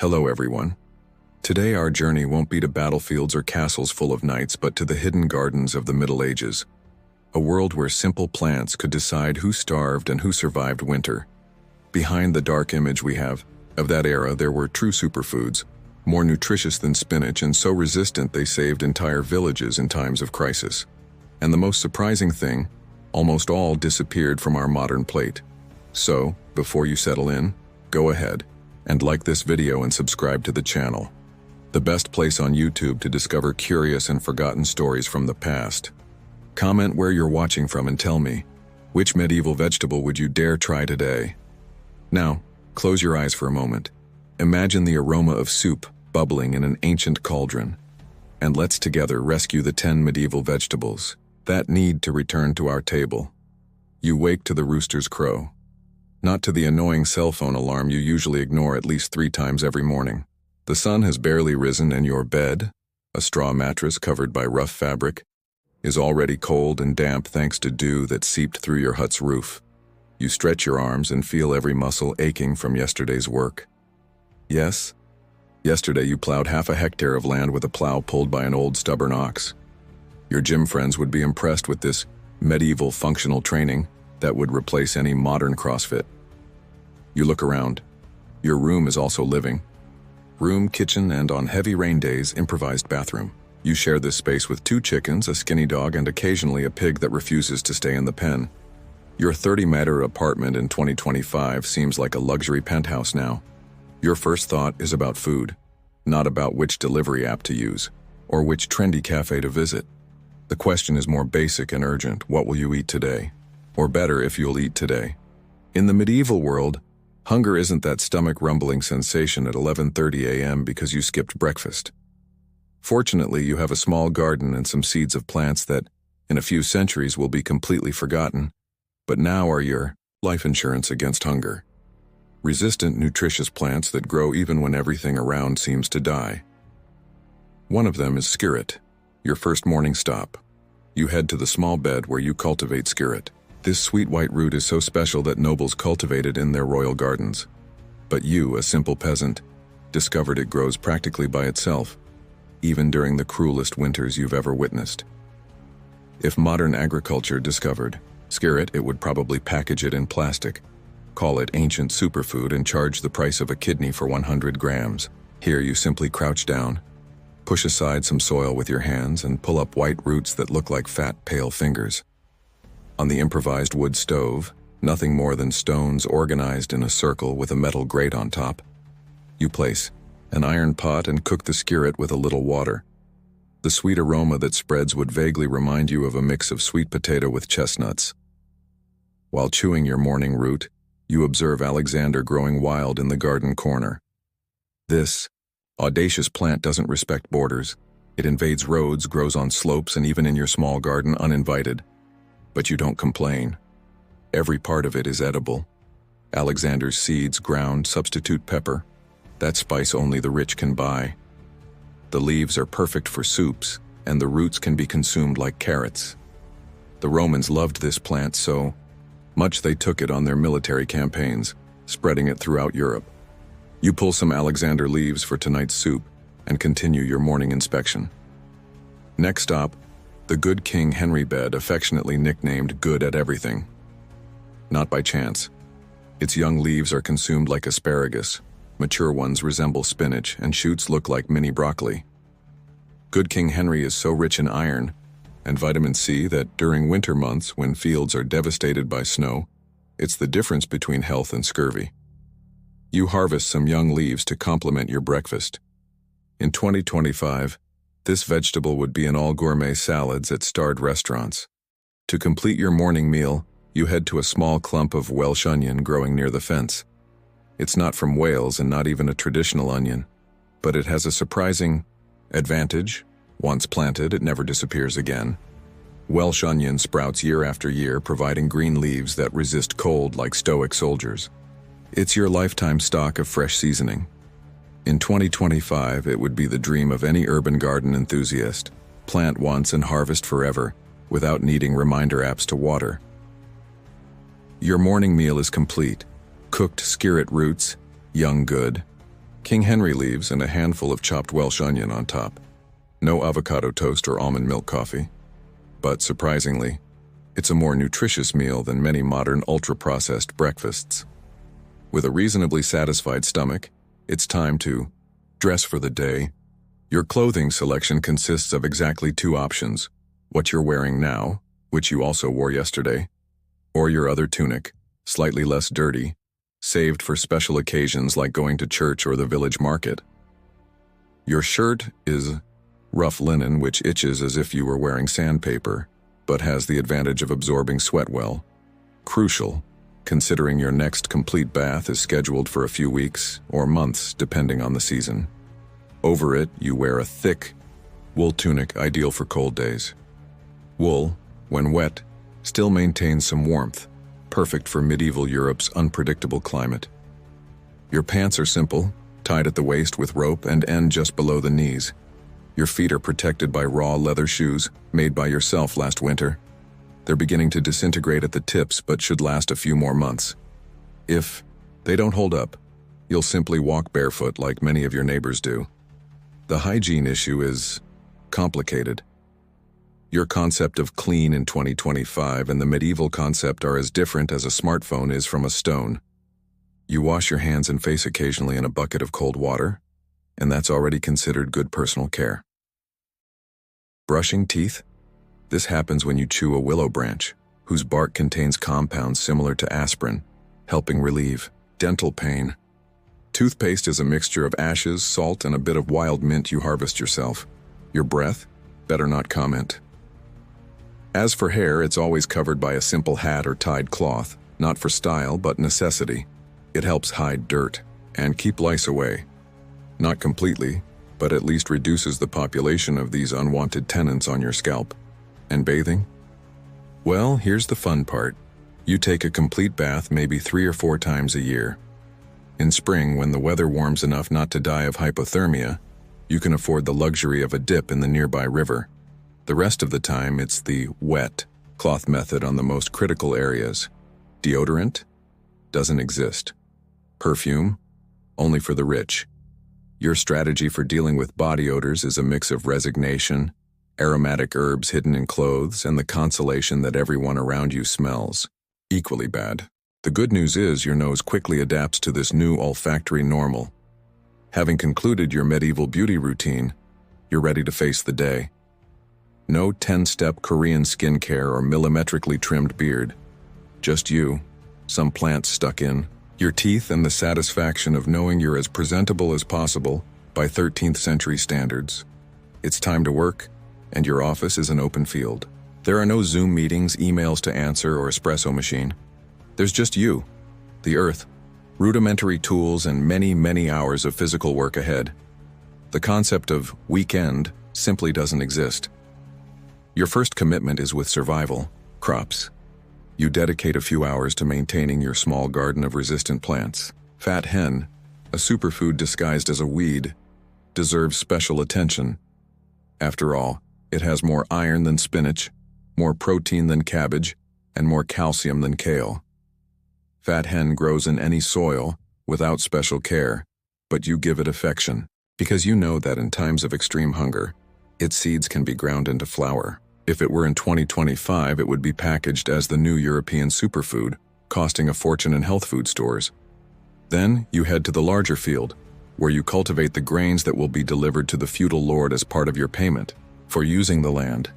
Hello everyone. Today our journey won't be to battlefields or castles full of knights, but to the hidden gardens of the Middle Ages. A world where simple plants could decide who starved and who survived winter. Behind the dark image we have of that era, there were true superfoods, more nutritious than spinach and so resistant they saved entire villages in times of crisis. And the most surprising thing, almost all disappeared from our modern plate. So, before you settle in, go ahead and like this video and subscribe to the channel. The best place on YouTube to discover curious and forgotten stories from the past. Comment where you're watching from and tell me, which medieval vegetable would you dare try today? Now, close your eyes for a moment. Imagine the aroma of soup bubbling in an ancient cauldron. And let's together rescue the 10 medieval vegetables that need to return to our table. You wake to the rooster's crow. Not to the annoying cell phone alarm you usually ignore at least 3 times every morning. The sun has barely risen and your bed, a straw mattress covered by rough fabric, is already cold and damp thanks to dew that seeped through your hut's roof. You stretch your arms and feel every muscle aching from yesterday's work. Yes, yesterday you plowed half a hectare of land with a plow pulled by an old stubborn ox. Your gym friends would be impressed with this medieval functional training that would replace any modern CrossFit. You look around. Your room is also living. Room, kitchen, and on heavy rain days, improvised bathroom. You share this space with 2 chickens, a skinny dog, and occasionally a pig that refuses to stay in the pen. Your 30-meter apartment in 2025 seems like a luxury penthouse now. Your first thought is about food, not about which delivery app to use, or which trendy cafe to visit. The question is more basic and urgent: what will you eat today? Or better, if you'll eat today. In the medieval world, hunger isn't that stomach-rumbling sensation at 11:30 a.m. because you skipped breakfast. Fortunately, you have a small garden and some seeds of plants that, in a few centuries, will be completely forgotten, but now are your life insurance against hunger. Resistant, nutritious plants that grow even when everything around seems to die. One of them is skirret, your first morning stop. You head to the small bed where you cultivate skirret. This sweet white root is so special that nobles cultivate it in their royal gardens. But you, a simple peasant, discovered it grows practically by itself, even during the cruelest winters you've ever witnessed. If modern agriculture discovered skirret, it would probably package it in plastic, call it ancient superfood, and charge the price of a kidney for 100 grams. Here you simply crouch down, push aside some soil with your hands, and pull up white roots that look like fat, pale fingers. On the improvised wood stove, nothing more than stones organized in a circle with a metal grate on top, you place an iron pot and cook the skirret with a little water. The sweet aroma that spreads would vaguely remind you of a mix of sweet potato with chestnuts. While chewing your morning root, you observe Alexander growing wild in the garden corner. This audacious plant doesn't respect borders. It invades roads, grows on slopes, and even in your small garden uninvited. But you don't complain. Every part of it is edible. Alexander's seeds ground substitute pepper, that spice only the rich can buy. The leaves are perfect for soups, and the roots can be consumed like carrots. The Romans loved this plant so much they took it on their military campaigns, spreading it throughout Europe. You pull some Alexander leaves for tonight's soup and continue your morning inspection. Next stop, the good King Henry bed, affectionately nicknamed Good at Everything. Not by chance. Its young leaves are consumed like asparagus, mature ones resemble spinach, and shoots look like mini broccoli. Good King Henry is so rich in iron and vitamin C that during winter months, when fields are devastated by snow, it's the difference between health and scurvy. You harvest some young leaves to complement your breakfast. In 2025, this vegetable would be in all gourmet salads at starred restaurants. To complete your morning meal, you head to a small clump of Welsh onion growing near the fence. It's not from Wales and not even a traditional onion, but it has a surprising advantage. Once planted, it never disappears again. Welsh onion sprouts year after year, providing green leaves that resist cold like stoic soldiers. It's your lifetime stock of fresh seasoning. In 2025, it would be the dream of any urban garden enthusiast. Plant once and harvest forever, without needing reminder apps to water. Your morning meal is complete. Cooked skirret roots, young good, King Henry leaves and a handful of chopped Welsh onion on top. No avocado toast or almond milk coffee. But surprisingly, it's a more nutritious meal than many modern ultra-processed breakfasts. With a reasonably satisfied stomach, it's time to dress for the day. Your clothing selection consists of exactly two options: what you're wearing now, which you also wore yesterday, or your other tunic, slightly less dirty, saved for special occasions like going to church or the village market. Your shirt is rough linen, which itches as if you were wearing sandpaper, but has the advantage of absorbing sweat well. Crucial, considering your next complete bath is scheduled for a few weeks or months depending on the season. Over it, you wear a thick wool tunic ideal for cold days. Wool, when wet, still maintains some warmth, perfect for medieval Europe's unpredictable climate. Your pants are simple, tied at the waist with rope and end just below the knees. Your feet are protected by raw leather shoes made by yourself last winter. They're beginning to disintegrate at the tips but should last a few more months. If they don't hold up, you'll simply walk barefoot like many of your neighbors do. The hygiene issue is complicated. Your concept of clean in 2025 and the medieval concept are as different as a smartphone is from a stone. You wash your hands and face occasionally in a bucket of cold water, and that's already considered good personal care. Brushing teeth? This happens when you chew a willow branch, whose bark contains compounds similar to aspirin, helping relieve dental pain. Toothpaste is a mixture of ashes, salt, and a bit of wild mint you harvest yourself. Your breath? Better not comment. As for hair, it's always covered by a simple hat or tied cloth, not for style but necessity. It helps hide dirt and keep lice away. Not completely, but at least reduces the population of these unwanted tenants on your scalp. And bathing? Well, here's the fun part. You take a complete bath maybe 3 or 4 times a year. In spring, when the weather warms enough not to die of hypothermia, you can afford the luxury of a dip in the nearby river. The rest of the time, it's the wet cloth method on the most critical areas. Deodorant? Doesn't exist. Perfume? Only for the rich. Your strategy for dealing with body odors is a mix of resignation, aromatic herbs hidden in clothes, and the consolation that everyone around you smells. Equally bad. The good news is your nose quickly adapts to this new olfactory normal. Having concluded your medieval beauty routine, you're ready to face the day. No 10-step Korean skincare or millimetrically trimmed beard. Just you, some plants stuck in, your teeth, and the satisfaction of knowing you're as presentable as possible by 13th century standards. It's time to work, and your office is an open field. There are no Zoom meetings, emails to answer, or espresso machine. There's just you, the earth, rudimentary tools, and many, many hours of physical work ahead. The concept of weekend simply doesn't exist. Your first commitment is with survival, crops. You dedicate a few hours to maintaining your small garden of resistant plants. Fat hen, a superfood disguised as a weed, deserves special attention. After all, it has more iron than spinach, more protein than cabbage, and more calcium than kale. Fat hen grows in any soil, without special care, but you give it affection, because you know that in times of extreme hunger, its seeds can be ground into flour. If it were in 2025, it would be packaged as the new European superfood, costing a fortune in health food stores. Then you head to the larger field, where you cultivate the grains that will be delivered to the feudal lord as part of your payment for using the land.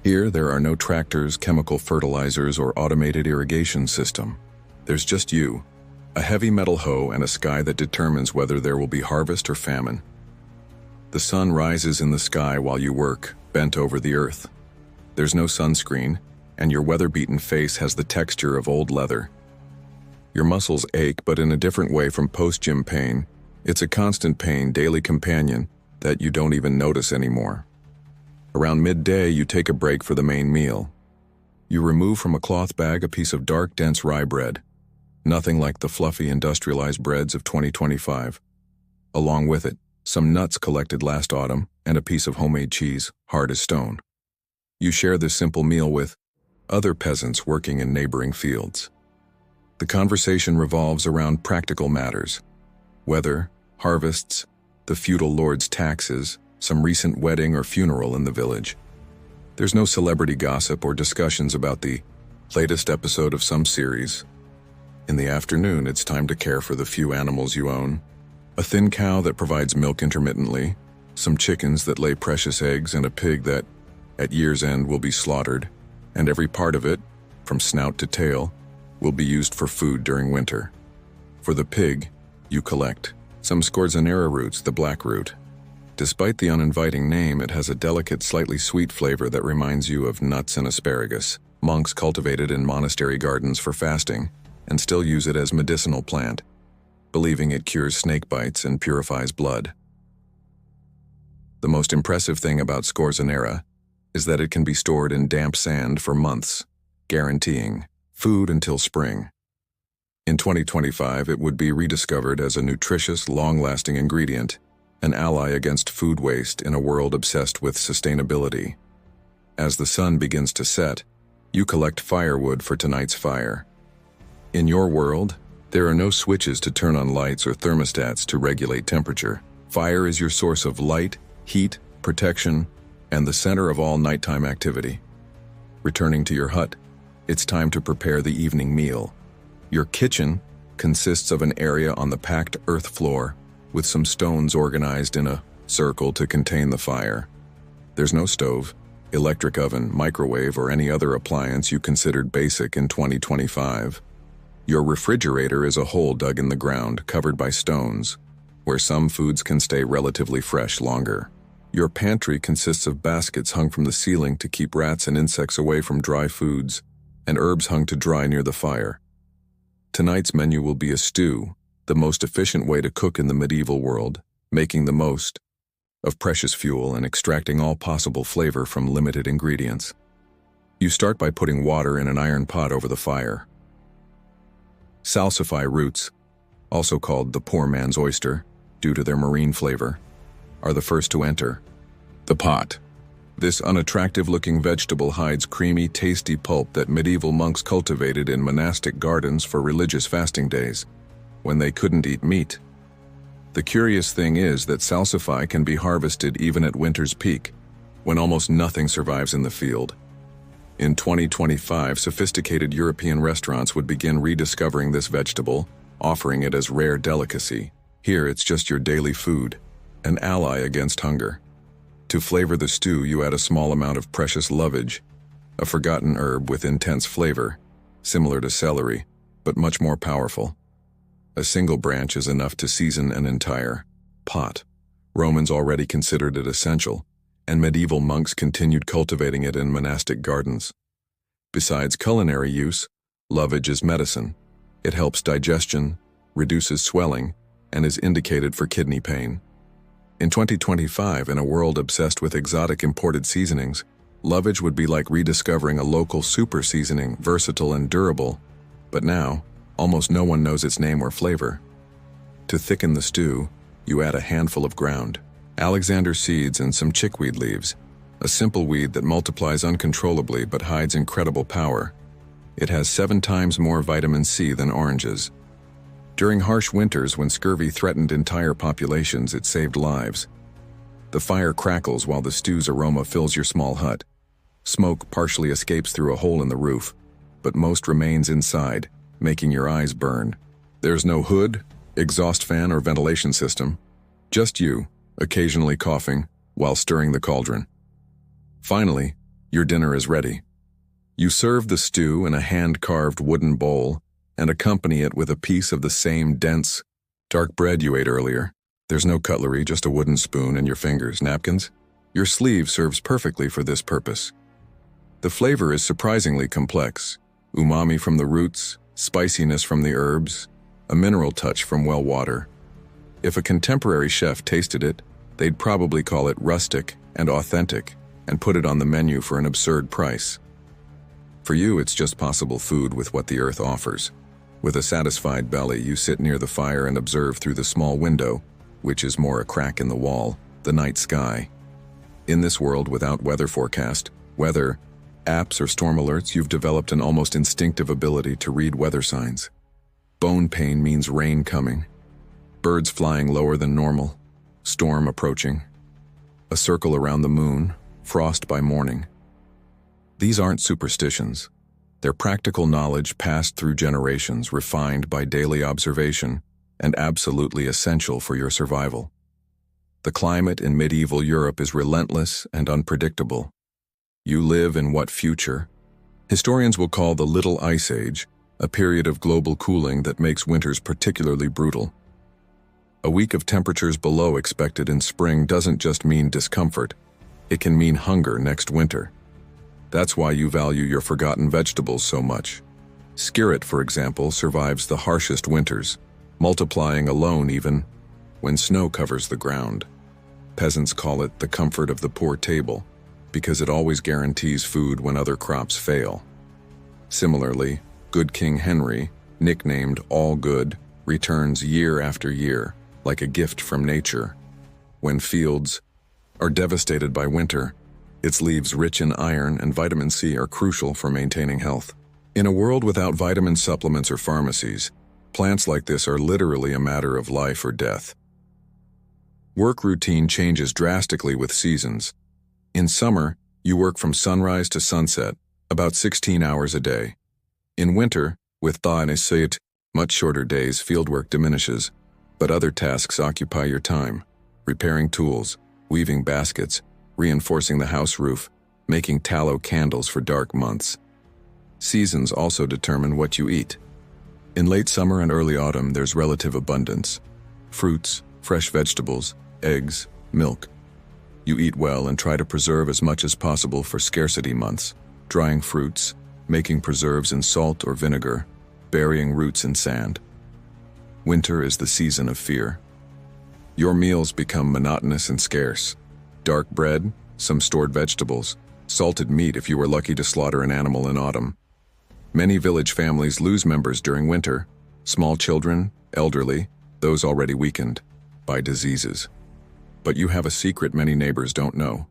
Here, there are no tractors, chemical fertilizers, or automated irrigation system. There's just you, a heavy metal hoe, and a sky that determines whether there will be harvest or famine. The sun rises in the sky while you work, bent over the earth. There's no sunscreen, and your weather-beaten face has the texture of old leather. Your muscles ache, but in a different way from post-gym pain. It's a constant pain, daily companion, that you don't even notice anymore. Around midday, you take a break for the main meal. You remove from a cloth bag a piece of dark, dense rye bread, nothing like the fluffy, industrialized breads of 2025. Along with it, some nuts collected last autumn, and a piece of homemade cheese, hard as stone. You share this simple meal with other peasants working in neighboring fields. The conversation revolves around practical matters: weather, harvests, the feudal lord's taxes, some recent wedding or funeral in the village. There's no celebrity gossip or discussions about the latest episode of some series. In the afternoon, it's time to care for the few animals you own. A thin cow that provides milk intermittently, some chickens that lay precious eggs, and a pig that, at year's end, will be slaughtered, and every part of it, from snout to tail, will be used for food during winter. For the pig, you collect some scorzonera roots, the black root. Despite the uninviting name, it has a delicate, slightly sweet flavor that reminds you of nuts and asparagus. Monks cultivate it in monastery gardens for fasting, and still use it as medicinal plant, believing it cures snake bites and purifies blood. The most impressive thing about scorzonera is that it can be stored in damp sand for months, guaranteeing food until spring. In 2025, it would be rediscovered as a nutritious, long-lasting ingredient, an ally against food waste in a world obsessed with sustainability. As the sun begins to set, you collect firewood for tonight's fire. In your world, there are no switches to turn on lights or thermostats to regulate temperature. Fire is your source of light, heat, protection, and the center of all nighttime activity. Returning to your hut, it's time to prepare the evening meal. Your kitchen consists of an area on the packed earth floor with some stones organized in a circle to contain the fire. There's no stove, electric oven, microwave, or any other appliance you considered basic in 2025. Your refrigerator is a hole dug in the ground, covered by stones, where some foods can stay relatively fresh longer. Your pantry consists of baskets hung from the ceiling to keep rats and insects away from dry foods, and herbs hung to dry near the fire. Tonight's menu will be a stew, the most efficient way to cook in the medieval world, making the most of precious fuel and extracting all possible flavor from limited ingredients. You start by putting water in an iron pot over the fire. Salsify roots, also called the poor man's oyster, due to their marine flavor, are the first to enter the pot. This unattractive-looking vegetable hides creamy, tasty pulp that medieval monks cultivated in monastic gardens for religious fasting days, when they couldn't eat meat. The curious thing is that salsify can be harvested even at winter's peak, when almost nothing survives in the field. In 2025, sophisticated European restaurants would begin rediscovering this vegetable, offering it as rare delicacy. Here, it's just your daily food, an ally against hunger. To flavor the stew, you add a small amount of precious lovage, a forgotten herb with intense flavor, similar to celery, but much more powerful. A single branch is enough to season an entire pot. Romans already considered it essential, and medieval monks continued cultivating it in monastic gardens. Besides culinary use, lovage is medicine. It helps digestion, reduces swelling, and is indicated for kidney pain. In 2025, in a world obsessed with exotic imported seasonings, lovage would be like rediscovering a local super seasoning, versatile and durable, but now, almost no one knows its name or flavor. To thicken the stew, you add a handful of ground Alexander seeds and some chickweed leaves, a simple weed that multiplies uncontrollably but hides incredible power. It has 7 times more vitamin C than oranges. During harsh winters when scurvy threatened entire populations, it saved lives. The fire crackles while the stew's aroma fills your small hut. Smoke partially escapes through a hole in the roof, but most remains inside, making your eyes burn. There's no hood, exhaust fan, or ventilation system. Just you, occasionally coughing, while stirring the cauldron. Finally, your dinner is ready. You serve the stew in a hand-carved wooden bowl and accompany it with a piece of the same dense, dark bread you ate earlier. There's no cutlery, just a wooden spoon and your fingers. Napkins? Your sleeve serves perfectly for this purpose. The flavor is surprisingly complex. Umami from the roots, spiciness from the herbs, a mineral touch from well water. If a contemporary chef tasted it, they'd probably call it rustic and authentic and put it on the menu for an absurd price. For you, it's just possible food with what the earth offers. With a satisfied belly, you sit near the fire and observe through the small window, which is more a crack in the wall, the night sky. In this world without weather forecast, weather apps or storm alerts, you've developed an almost instinctive ability to read weather signs. Bone pain means rain coming. Birds flying lower than normal, storm approaching, a circle around the moon, frost by morning. These aren't superstitions. They're practical knowledge passed through generations, refined by daily observation, and absolutely essential for your survival. The climate in medieval Europe is relentless and unpredictable. You live in what future? Historians will call the Little Ice Age, a period of global cooling that makes winters particularly brutal. A week of temperatures below expected in spring doesn't just mean discomfort, it can mean hunger next winter. That's why you value your forgotten vegetables so much. Skirret, for example, survives the harshest winters, multiplying alone even when snow covers the ground. Peasants call it the comfort of the poor table, because it always guarantees food when other crops fail. Similarly, Good King Henry, nicknamed All Good, returns year after year, like a gift from nature. When fields are devastated by winter, its leaves rich in iron and vitamin C are crucial for maintaining health. In a world without vitamin supplements or pharmacies, plants like this are literally a matter of life or death. Work routine changes drastically with seasons. In summer, you work from sunrise to sunset, about 16 hours a day. In winter, with thaw and seit, much shorter days, fieldwork diminishes, but other tasks occupy your time: repairing tools, weaving baskets, reinforcing the house roof, making tallow candles for dark months. Seasons also determine what you eat. In late summer and early autumn, there's relative abundance. Fruits, fresh vegetables, eggs, milk. You eat well and try to preserve as much as possible for scarcity months, drying fruits, making preserves in salt or vinegar, burying roots in sand. Winter is the season of fear. Your meals become monotonous and scarce. Dark bread, some stored vegetables, salted meat if you were lucky to slaughter an animal in autumn. Many village families lose members during winter, small children, elderly, those already weakened by diseases. But you have a secret many neighbors don't know.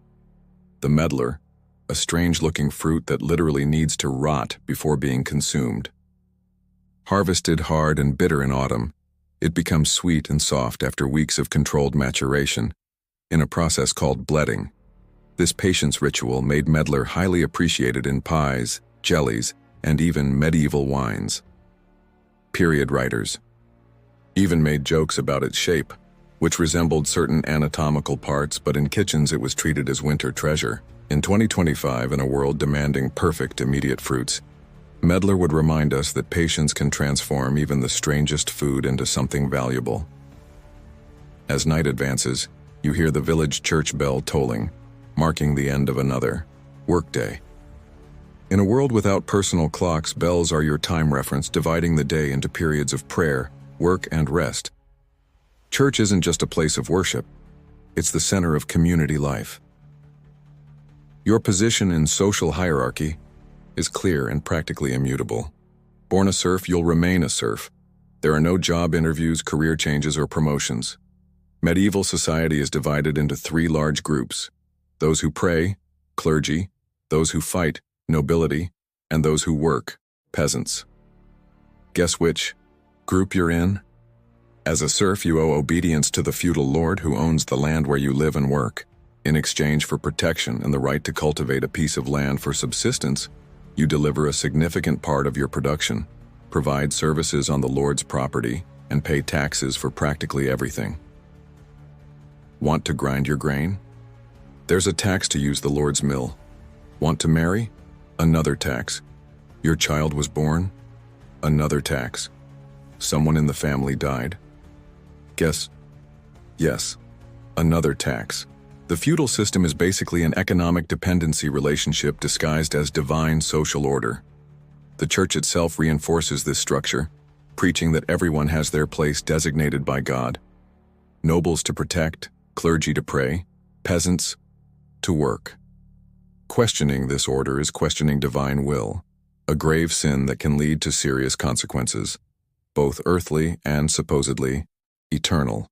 The medlar, a strange-looking fruit that literally needs to rot before being consumed. Harvested hard and bitter in autumn, it becomes sweet and soft after weeks of controlled maturation, in a process called bledding. This patience ritual made medlar highly appreciated in pies, jellies, and even medieval wines. Period writers even made jokes about its shape, which resembled certain anatomical parts, but in kitchens it was treated as winter treasure. In 2025, in a world demanding perfect immediate fruits, medlar would remind us that patience can transform even the strangest food into something valuable. As night advances, you hear the village church bell tolling, marking the end of another workday. In a world without personal clocks, bells are your time reference, dividing the day into periods of prayer, work, and rest. Church isn't just a place of worship, it's the center of community life. Your position in social hierarchy is clear and practically immutable. Born a serf, you'll remain a serf. There are no job interviews, career changes, or promotions. Medieval society is divided into three large groups: those who pray, clergy; those who fight, nobility; and those who work, peasants. Guess which group you're in? As a serf, you owe obedience to the feudal lord who owns the land where you live and work. In exchange for protection and the right to cultivate a piece of land for subsistence, you deliver a significant part of your production, provide services on the lord's property, and pay taxes for practically everything. Want to grind your grain? There's a tax to use the lord's mill. Want to marry? Another tax. Your child was born? Another tax. Someone in the family died? Guess. Yes, another tax. The feudal system is basically an economic dependency relationship disguised as divine social order. The church itself reinforces this structure, preaching that everyone has their place designated by God. Nobles to protect, clergy to pray, peasants to work. Questioning this order is questioning divine will, a grave sin that can lead to serious consequences, both earthly and supposedly eternal.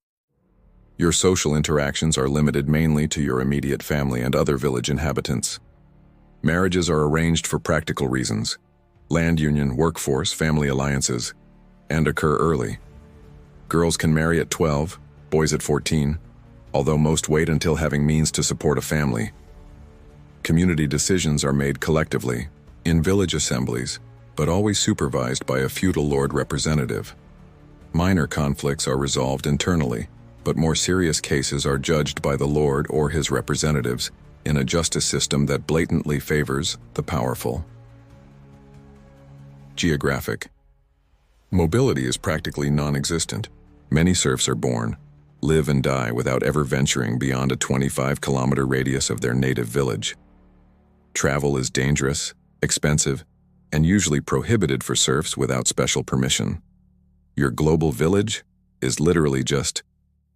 Your social interactions are limited mainly to your immediate family and other village inhabitants. Marriages are arranged for practical reasons: land union, workforce, family alliances, and occur early. Girls can marry at 12, boys at 14, although most wait until having means to support a family. Community decisions are made collectively, in village assemblies, but always supervised by a feudal lord representative. Minor conflicts are resolved internally, but more serious cases are judged by the lord or his representatives in a justice system that blatantly favors the powerful. Geographic. Mobility is practically non-existent. Many serfs are born, live and die without ever venturing beyond a 25-kilometer radius of their native village. Travel is dangerous, expensive, and usually prohibited for serfs without special permission. Your global village is literally just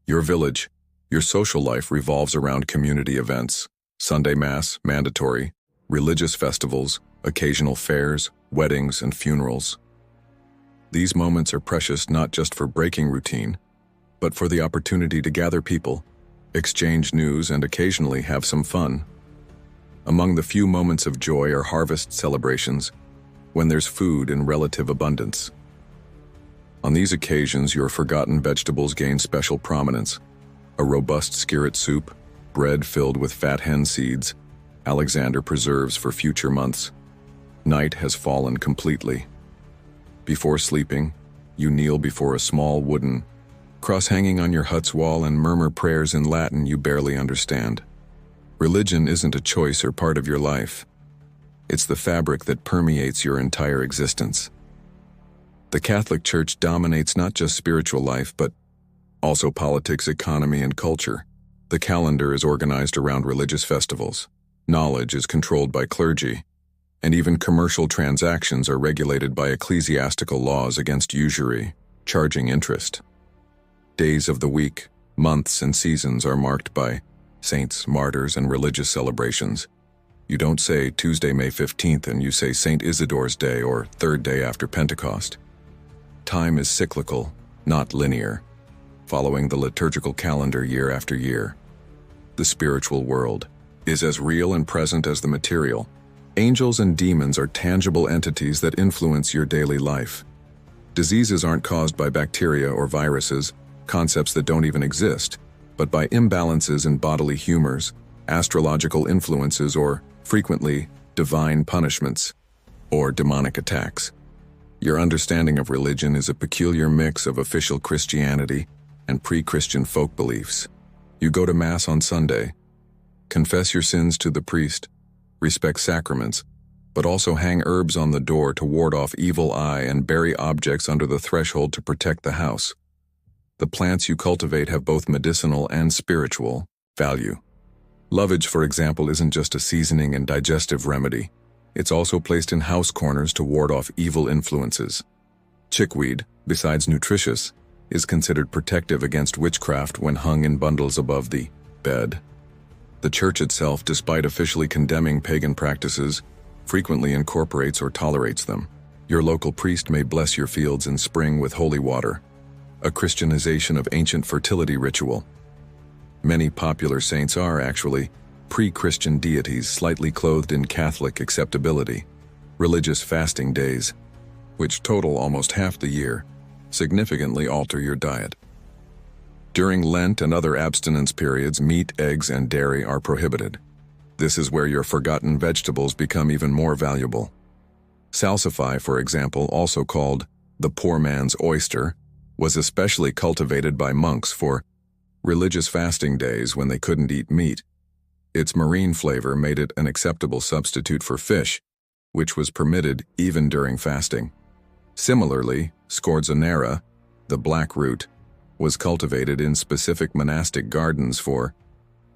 your village. Your social life revolves around community events, Sunday Mass, mandatory, religious festivals, occasional fairs, weddings, and funerals. These moments are precious not just for breaking routine, but for the opportunity to gather people, exchange news, and occasionally have some fun. Among the few moments of joy are harvest celebrations, when there's food in relative abundance. On these occasions, your forgotten vegetables gain special prominence. A robust skirret soup, bread filled with fat hen seeds, Alexander preserves for future months. Night has fallen completely. Before sleeping, you kneel before a small wooden cross hanging on your hut's wall and murmur prayers in Latin you barely understand. Religion isn't a choice or part of your life. It's the fabric that permeates your entire existence. The Catholic Church dominates not just spiritual life, but also politics, economy, and culture. The calendar is organized around religious festivals. Knowledge is controlled by clergy, and even commercial transactions are regulated by ecclesiastical laws against usury, charging interest. Days of the week, months, and seasons are marked by saints, martyrs, and religious celebrations. You don't say Tuesday, May 15th, and you say St. Isidore's Day or third day after Pentecost. Time is cyclical, not linear, following the liturgical calendar year after year. The spiritual world is as real and present as the material. Angels and demons are tangible entities that influence your daily life. Diseases aren't caused by bacteria or viruses, concepts that don't even exist, but by imbalances in bodily humors, astrological influences, or, frequently, divine punishments, or demonic attacks. Your understanding of religion is a peculiar mix of official Christianity and pre-Christian folk beliefs. You go to Mass on Sunday, confess your sins to the priest, respect sacraments, but also hang herbs on the door to ward off evil eye and bury objects under the threshold to protect the house. The plants you cultivate have both medicinal and spiritual value. Lovage, for example, isn't just a seasoning and digestive remedy. It's also placed in house corners to ward off evil influences. Chickweed, besides nutritious, is considered protective against witchcraft when hung in bundles above the bed. The Church itself, despite officially condemning pagan practices, frequently incorporates or tolerates them. Your local priest may bless your fields in spring with holy water, a Christianization of ancient fertility ritual. Many popular saints are actually pre-Christian deities slightly clothed in Catholic acceptability. Religious fasting days, which total almost half the year, significantly alter your diet. During Lent and other abstinence periods, meat, eggs, and dairy are prohibited. This is where your forgotten vegetables become even more valuable. Salsify, for example, also called the poor man's oyster, was especially cultivated by monks for religious fasting days when they couldn't eat meat. Its marine flavor made it an acceptable substitute for fish, which was permitted even during fasting. Similarly, scorzonera, the black root, was cultivated in specific monastic gardens for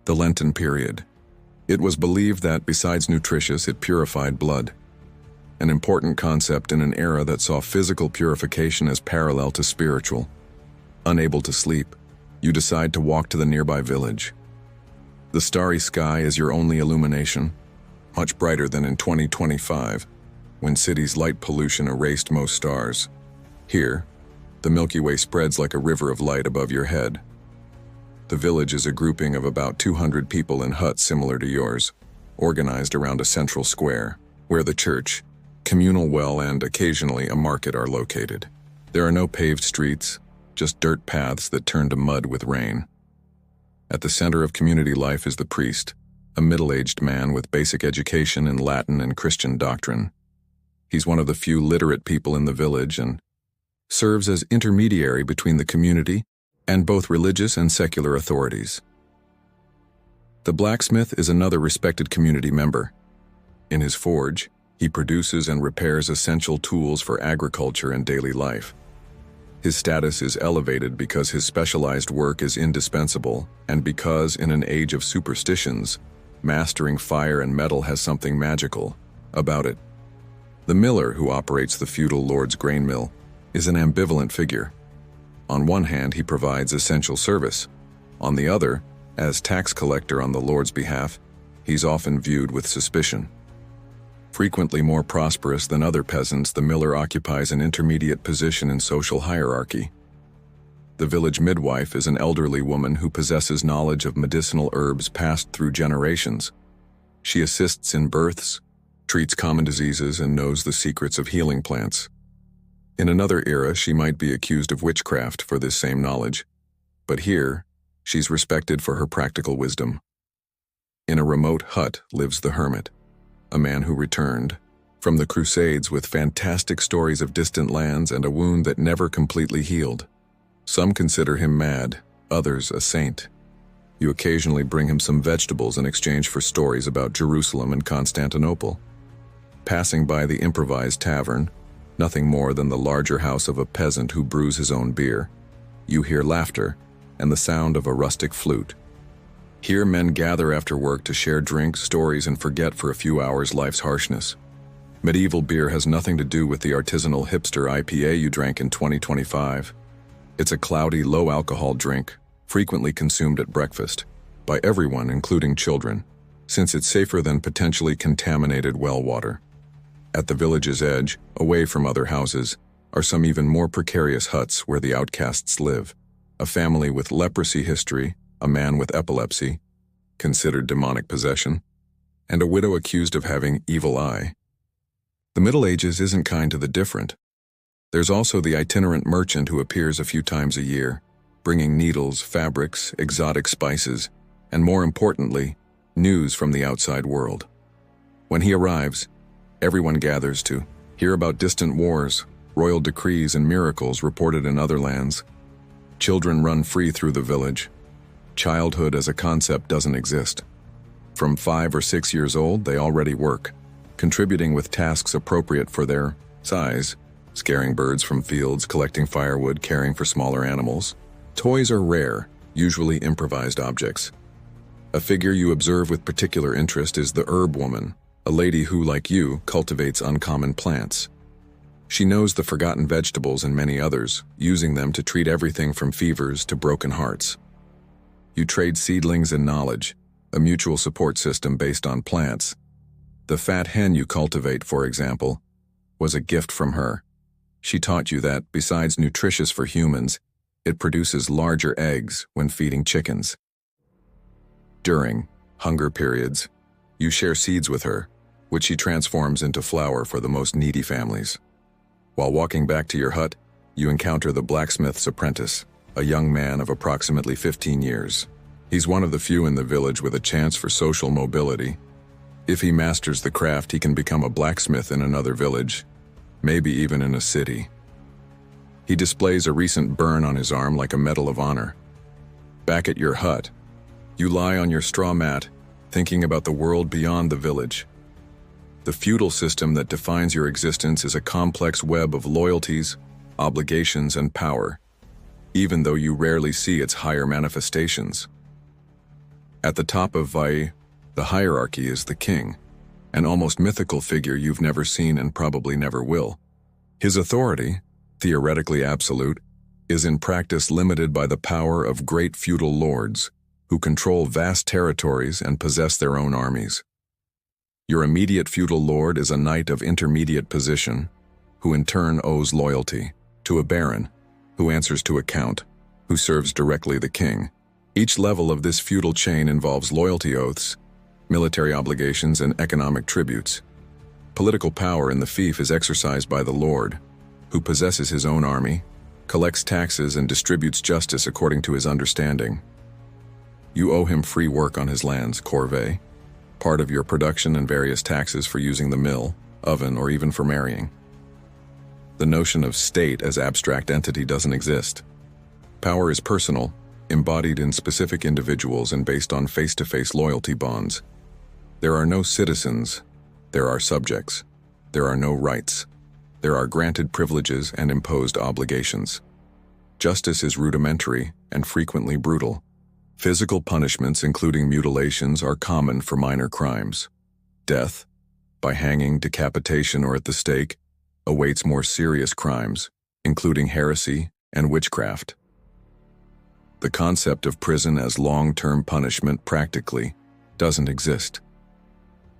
the Lenten period. It was believed that, besides nutritious, it purified blood. An important concept in an era that saw physical purification as parallel to spiritual. Unable to sleep, you decide to walk to the nearby village. The starry sky is your only illumination, much brighter than in 2025, when cities' light pollution erased most stars. Here, the Milky Way spreads like a river of light above your head. The village is a grouping of about 200 people in huts similar to yours, organized around a central square, where the church, communal well, and occasionally a market are located. There are no paved streets, just dirt paths that turn to mud with rain. At the center of community life is the priest, a middle-aged man with basic education in Latin and Christian doctrine. He's one of the few literate people in the village and serves as intermediary between the community and both religious and secular authorities. The blacksmith is another respected community member. In his forge, he produces and repairs essential tools for agriculture and daily life. His status is elevated because his specialized work is indispensable and because, in an age of superstitions, mastering fire and metal has something magical about it. The miller who operates the feudal lord's grain mill is an ambivalent figure. On one hand, he provides essential service. On the other, as tax collector on the lord's behalf, he's often viewed with suspicion. Frequently more prosperous than other peasants, the miller occupies an intermediate position in social hierarchy. The village midwife is an elderly woman who possesses knowledge of medicinal herbs passed through generations. She assists in births, treats common diseases, and knows the secrets of healing plants. In another era, she might be accused of witchcraft for this same knowledge, but here, she's respected for her practical wisdom. In a remote hut lives the hermit, a man who returned from the Crusades with fantastic stories of distant lands and a wound that never completely healed. Some consider him mad, others a saint. You occasionally bring him some vegetables in exchange for stories about Jerusalem and Constantinople. Passing by the improvised tavern, nothing more than the larger house of a peasant who brews his own beer, you hear laughter and the sound of a rustic flute. Here men gather after work to share drinks, stories, and forget for a few hours life's harshness. Medieval beer has nothing to do with the artisanal hipster IPA you drank in 2025. It's a cloudy, low-alcohol drink, frequently consumed at breakfast, by everyone including children, since it's safer than potentially contaminated well water. At the village's edge, away from other houses, are some even more precarious huts where the outcasts live. A family with leprosy history, a man with epilepsy, considered demonic possession, and a widow accused of having evil eye. The Middle Ages isn't kind to the different. There's also the itinerant merchant who appears a few times a year, bringing needles, fabrics, exotic spices, and more importantly, news from the outside world. When he arrives, everyone gathers to hear about distant wars, royal decrees, and miracles reported in other lands. Children run free through the village. Childhood as a concept doesn't exist. From 5 or 6 years old, they already work, contributing with tasks appropriate for their size, scaring birds from fields, collecting firewood, caring for smaller animals. Toys are rare, usually improvised objects. A figure you observe with particular interest is the herb woman, a lady who, like you, cultivates uncommon plants. She knows the forgotten vegetables and many others, using them to treat everything from fevers to broken hearts. You trade seedlings and knowledge, a mutual support system based on plants. The fat hen you cultivate, for example, was a gift from her. She taught you that, besides nutritious for humans, it produces larger eggs when feeding chickens. During hunger periods, you share seeds with her, which she transforms into flour for the most needy families. While walking back to your hut, you encounter the blacksmith's apprentice, a young man of approximately 15 years. He's one of the few in the village with a chance for social mobility. If he masters the craft, he can become a blacksmith in another village, maybe even in a city. He displays a recent burn on his arm like a medal of honor. Back at your hut, you lie on your straw mat, thinking about the world beyond the village. The feudal system that defines your existence is a complex web of loyalties, obligations, and power, even though you rarely see its higher manifestations. At the top of the hierarchy is the king, an almost mythical figure you've never seen and probably never will. His authority, theoretically absolute, is in practice limited by the power of great feudal lords, who control vast territories and possess their own armies. Your immediate feudal lord is a knight of intermediate position, who in turn owes loyalty to a baron, who answers to a count, who serves directly the king. Each level of this feudal chain involves loyalty oaths, military obligations, and economic tributes. Political power in the fief is exercised by the lord, who possesses his own army, collects taxes and distributes justice according to his understanding. You owe him free work on his lands, corvée, part of your production and various taxes for using the mill, oven, or even for marrying. The notion of state as abstract entity doesn't exist. Power is personal, embodied in specific individuals and based on face-to-face loyalty bonds. There are no citizens, there are subjects. There are no rights. There are granted privileges and imposed obligations. Justice is rudimentary and frequently brutal. Physical punishments, including mutilations, are common for minor crimes. Death, by hanging, decapitation, or at the stake, awaits more serious crimes, including heresy and witchcraft. The concept of prison as long-term punishment practically doesn't exist.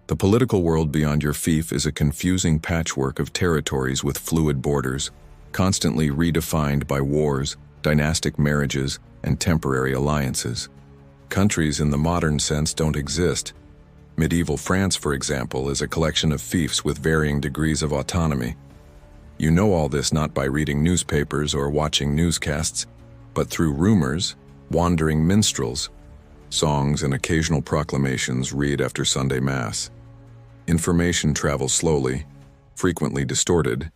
The political world beyond your fief is a confusing patchwork of territories with fluid borders, constantly redefined by wars, dynastic marriages, and temporary alliances. Countries in the modern sense don't exist. Medieval France, for example, is a collection of fiefs with varying degrees of autonomy. You know all this not by reading newspapers or watching newscasts, but through rumors, wandering minstrels, songs, and occasional proclamations read after Sunday Mass. Information travels slowly, frequently distorted,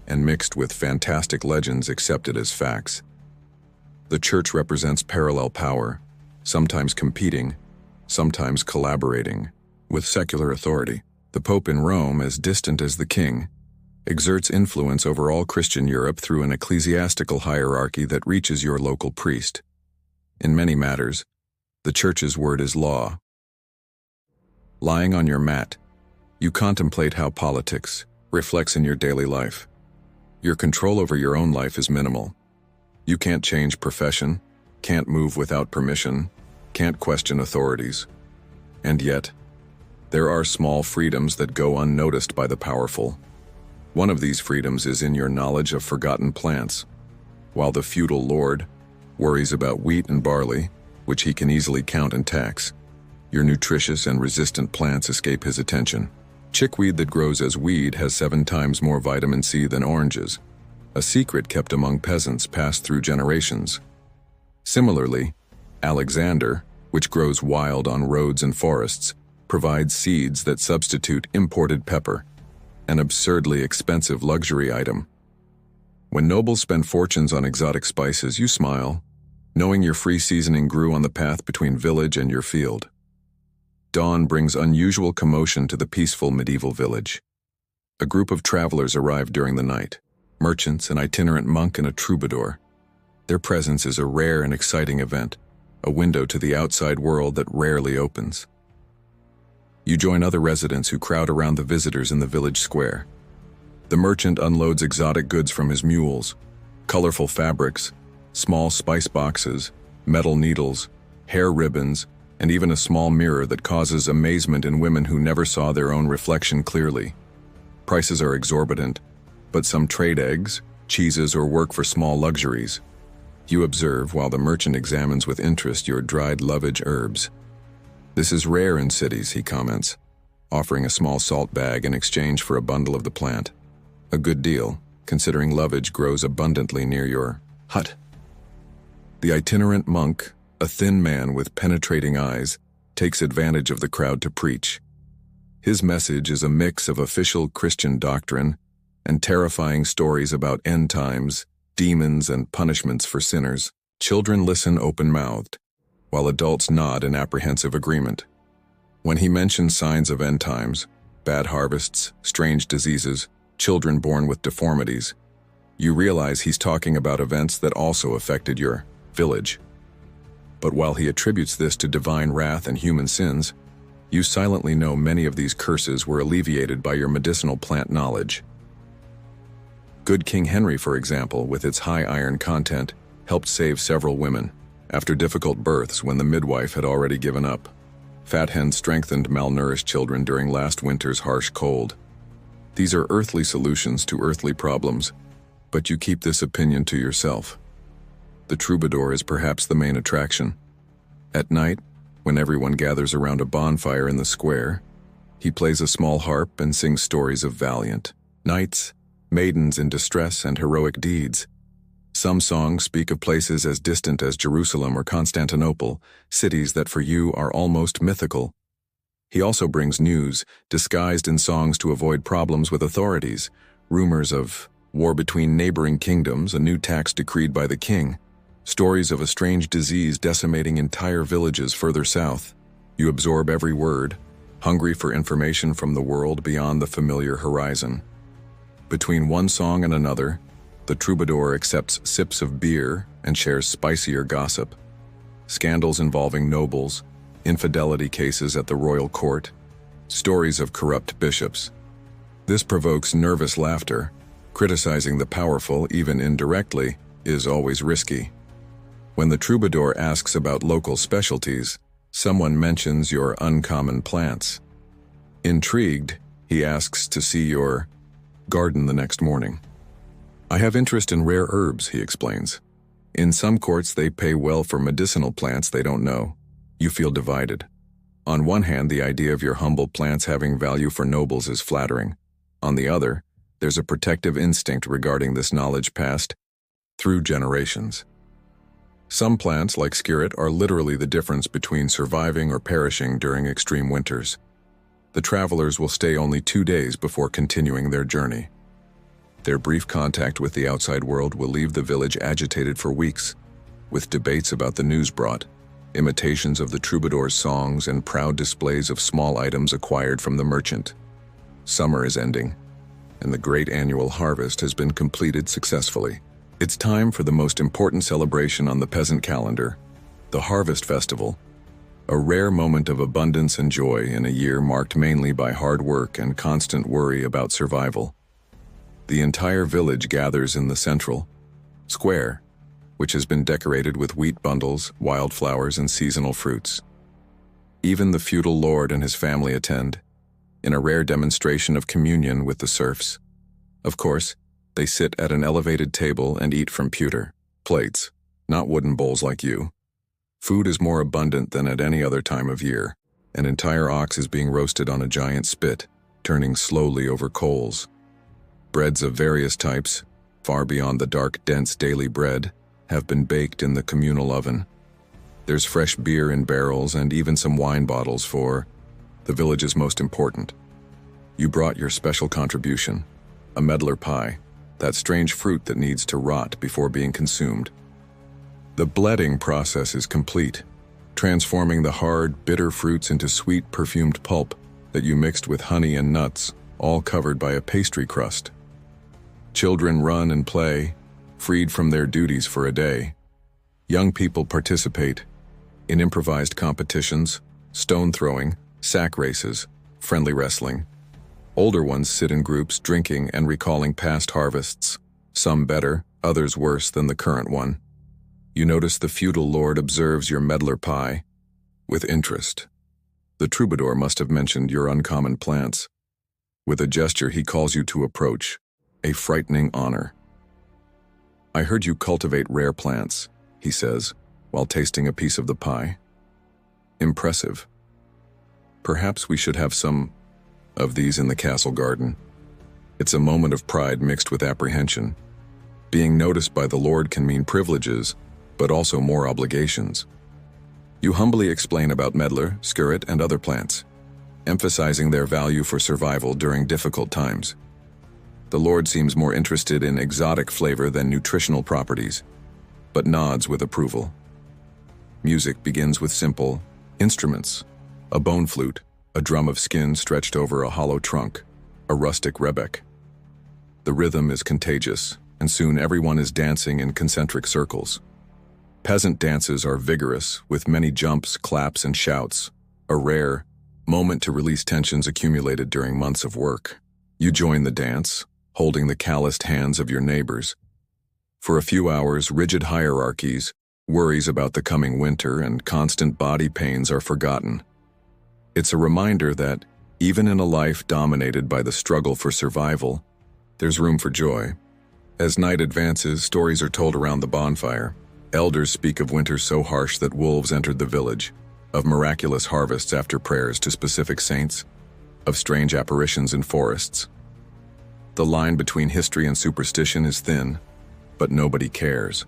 and mixed with fantastic legends accepted as facts. The Church represents parallel power, sometimes competing, sometimes collaborating, with secular authority. The Pope in Rome, as distant as the king, exerts influence over all Christian Europe through an ecclesiastical hierarchy that reaches your local priest. In many matters, the Church's word is law. Lying on your mat, you contemplate how politics reflects in your daily life. Your control over your own life is minimal. You can't change profession, can't move without permission, can't question authorities. And yet, there are small freedoms that go unnoticed by the powerful. One of these freedoms is in your knowledge of forgotten plants. While the feudal lord worries about wheat and barley, which he can easily count and tax, your nutritious and resistant plants escape his attention. Chickweed that grows as weed has 7 times more vitamin C than oranges, a secret kept among peasants passed through generations. Similarly, Alexander, which grows wild on roads and forests, provides seeds that substitute imported pepper, an absurdly expensive luxury item. When nobles spend fortunes on exotic spices, you smile, knowing your free seasoning grew on the path between village and your field. Dawn brings unusual commotion to the peaceful medieval village. A group of travelers arrive during the night, merchants, an itinerant monk, and a troubadour. Their presence is a rare and exciting event, a window to the outside world that rarely opens. You join other residents who crowd around the visitors in the village square. The merchant unloads exotic goods from his mules, colorful fabrics, small spice boxes, metal needles, hair ribbons, and even a small mirror that causes amazement in women who never saw their own reflection clearly. Prices are exorbitant, but some trade eggs, cheeses, or work for small luxuries. You observe while the merchant examines with interest your dried lovage herbs. This is rare in cities, he comments, offering a small salt bag in exchange for a bundle of the plant. A good deal, considering lovage grows abundantly near your hut. The itinerant monk, a thin man with penetrating eyes, takes advantage of the crowd to preach. His message is a mix of official Christian doctrine and terrifying stories about end times, demons, and punishments for sinners. Children listen open-mouthed, while adults nod in apprehensive agreement. When he mentions signs of end times, bad harvests, strange diseases, children born with deformities, you realize he's talking about events that also affected your village. But while he attributes this to divine wrath and human sins, you silently know many of these curses were alleviated by your medicinal plant knowledge. Good King Henry, for example, with its high iron content, helped save several women after difficult births when the midwife had already given up. Fat Hen strengthened malnourished children during last winter's harsh cold. These are earthly solutions to earthly problems, but you keep this opinion to yourself. The troubadour is perhaps the main attraction. At night, when everyone gathers around a bonfire in the square, he plays a small harp and sings stories of valiant knights, maidens in distress, and heroic deeds. Some songs speak of places as distant as Jerusalem or Constantinople, cities that for you are almost mythical. He also brings news, disguised in songs to avoid problems with authorities, rumors of war between neighboring kingdoms, a new tax decreed by the king, stories of a strange disease decimating entire villages further south. You absorb every word, hungry for information from the world beyond the familiar horizon. Between one song and another, the troubadour accepts sips of beer and shares spicier gossip. Scandals involving nobles, infidelity cases at the royal court, stories of corrupt bishops. This provokes nervous laughter. Criticizing the powerful, even indirectly, is always risky. When the troubadour asks about local specialties, someone mentions your uncommon plants. Intrigued, he asks to see your garden the next morning. I have interest in rare herbs, he explains. In some courts they pay well for medicinal plants they don't know. You feel divided. On one hand, the idea of your humble plants having value for nobles is flattering. On the other, there's a protective instinct regarding this knowledge passed through generations. Some plants, like skirret, are literally the difference between surviving or perishing during extreme winters. The travelers will stay only 2 days before continuing their journey. Their brief contact with the outside world will leave the village agitated for weeks, with debates about the news brought, imitations of the troubadour's songs, and proud displays of small items acquired from the merchant. Summer is ending, and the great annual harvest has been completed successfully. It's time for the most important celebration on the peasant calendar, the Harvest Festival, a rare moment of abundance and joy in a year marked mainly by hard work and constant worry about survival. The entire village gathers in the central square, which has been decorated with wheat bundles, wildflowers, and seasonal fruits. Even the feudal lord and his family attend, in a rare demonstration of communion with the serfs. Of course, they sit at an elevated table and eat from pewter plates, not wooden bowls like you. Food is more abundant than at any other time of year. An entire ox is being roasted on a giant spit, turning slowly over coals. Breads of various types, far beyond the dark, dense daily bread, have been baked in the communal oven. There's fresh beer in barrels and even some wine bottles for the village's most important. You brought your special contribution, a medlar pie, that strange fruit that needs to rot before being consumed. The bledding process is complete, transforming the hard, bitter fruits into sweet, perfumed pulp that you mixed with honey and nuts, all covered by a pastry crust. Children run and play, freed from their duties for a day. Young people participate in improvised competitions, stone throwing, sack races, friendly wrestling. Older ones sit in groups drinking and recalling past harvests, some better, others worse than the current one. You notice the feudal lord observes your medlar pie with interest. The troubadour must have mentioned your uncommon plants. With a gesture he calls you to approach, a frightening honor. I heard you cultivate rare plants, he says, while tasting a piece of the pie. Impressive. Perhaps we should have some of these in the castle garden. It's a moment of pride mixed with apprehension. Being noticed by the Lord can mean privileges, but also more obligations. You humbly explain about medlar, skirret, and other plants, emphasizing their value for survival during difficult times. The Lord seems more interested in exotic flavor than nutritional properties, but nods with approval. Music begins with simple instruments, a bone flute, a drum of skin stretched over a hollow trunk, a rustic rebec. The rhythm is contagious, and soon everyone is dancing in concentric circles. Peasant dances are vigorous, with many jumps, claps, and shouts, a rare moment to release tensions accumulated during months of work. You join the dance, holding the calloused hands of your neighbors. For a few hours, rigid hierarchies, worries about the coming winter, and constant body pains are forgotten. It's a reminder that, even in a life dominated by the struggle for survival, there's room for joy. As night advances, stories are told around the bonfire. Elders speak of winters so harsh that wolves entered the village, of miraculous harvests after prayers to specific saints, of strange apparitions in forests. The line between history and superstition is thin, but nobody cares.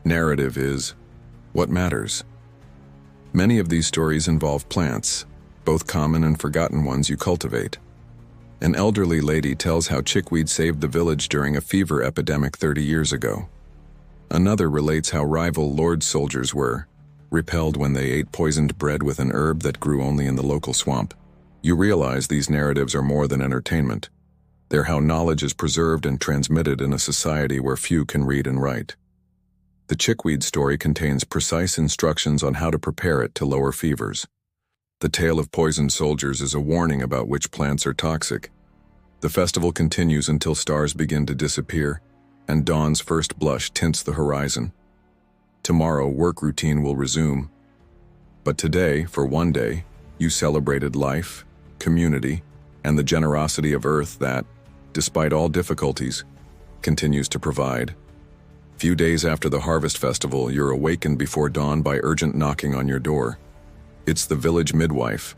Narrative is what matters. Many of these stories involve plants, both common and forgotten ones you cultivate. An elderly lady tells how chickweed saved the village during a fever epidemic 30 years ago. Another relates how rival Lord's soldiers were repelled when they ate poisoned bread with an herb that grew only in the local swamp. You realize these narratives are more than entertainment. They're how knowledge is preserved and transmitted in a society where few can read and write. The chickweed story contains precise instructions on how to prepare it to lower fevers. The tale of poisoned soldiers is a warning about which plants are toxic. The festival continues until stars begin to disappear, and dawn's first blush tints the horizon. Tomorrow, work routine will resume. But today, for one day, you celebrated life, community, and the generosity of Earth that, despite all difficulties, continues to provide. Few days after the harvest festival, you're awakened before dawn by urgent knocking on your door. It's the village midwife,